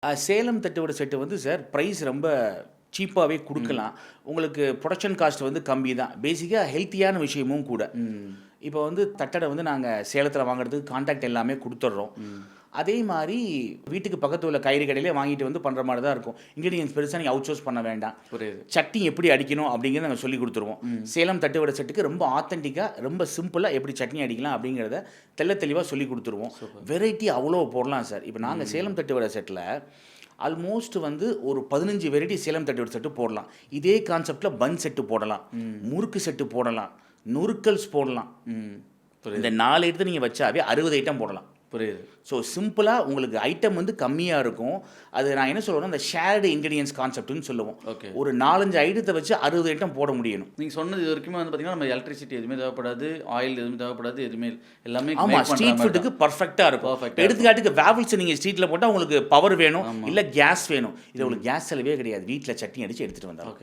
சேலம் தட்டுவடை set வந்து sir price ரொம்ப சீப்பாவே குடுக்கலாம். உங்களுக்கு புரொடக்ஷன் காஸ்ட் வந்து கம்மி தான். பேசிக்கா ஹெல்த்தியான விஷயமும் கூட. இப்போ வந்து தட்டட வந்து நாங்க சேலத்தில வாங்குறதுக்கு கான்டாக்ட் எல்லாமே குடுத்துடுறோம். அதே மாரி வீட்டுக்கு பக்கத்துல உள்ள காய்கறி கடையிலே வாங்கிட்டு வந்து பண்ற மாரி தான் இருக்கும். இன்கிரீடியன்ட்ஸ் பெருசா நீங்க அவுட் சோர்ஸ் பண்ண வேண்டாம். புரியுது. சட்னி எப்படி அடிக்கணும் அப்படிங்கிறத நாங்க சொல்லிக் குடுத்துருவோம். சேலம் தட்டுவடை செட்டுக்கு ரொம்ப ஆத்தென்டிக்கா, ரொம்ப சிம்பிளா எப்படி சட்னி அடிக்கலாம் அப்படிங்கிறத தெளிவா சொல்லிக் குடுத்துருவோம். வெரைட்டி அவ்வளோ போடலாம் சார். இப்போ நாங்க சேலம் தட்டுவடை செட்ல ஆல்மோஸ்ட் வந்து ஒரு 15 வெரைட்டி சேலம் தட்டுவடை செட்டு போடலாம். இதே கான்செப்ட்ல பன் செட்டு போடலாம். முறுக்கு செட்டு போடலாம். நுறுக்கல்ஸ் போடலாம். இந்த 4 எடுத்து நீங்க வச்சாவே 60 ஐட்டம் போடலாம். புரியுது. ஸோ சிம்பிளா உங்களுக்கு ஐட்டம் வந்து கம்மியா இருக்கும். அது நான் என்ன சொல்லுவேன்னா, அந்த ஷேர்டு இன்கிரீடியன்ட்ஸ் கான்செப்ட்னு சொல்லுவோம். ஓகே. ஒரு 4, 5 ஐட்டத்த வச்சு 60 ஐட்டம் போட முடியணும். நீங்க சொன்னது இது வரைக்குமே வந்து பார்த்தீங்கன்னா, நம்ம எலக்ட்ரிசிட்டி எதுவுமே தேவைப்படாது, ஆயில் எதுவுமே தேவைப்படாது, எதுவுமே எல்லாமே ஆமா, மேக் பண்ற ஸ்ட்ரீட் மாரி ஃபுட்டுக்கு தான். பெர்ஃபெக்ட்டா இருக்கும். பெர்ஃபெக்ட்டா எடுத்துக்காட்டுக்கு வேஃபில்ஸ் நீங்க ஸ்ட்ரீட்ல போட்டா உங்களுக்கு பவர் வேணும், ஆமா. இல்ல கேஸ் வேணும். இது உங்களுக்கு கேஸ் செலவே கிடையாது. வீட்ல சட்னி அடிச்சு எடுத்துட்டு வந்துடலாம். ஓகே.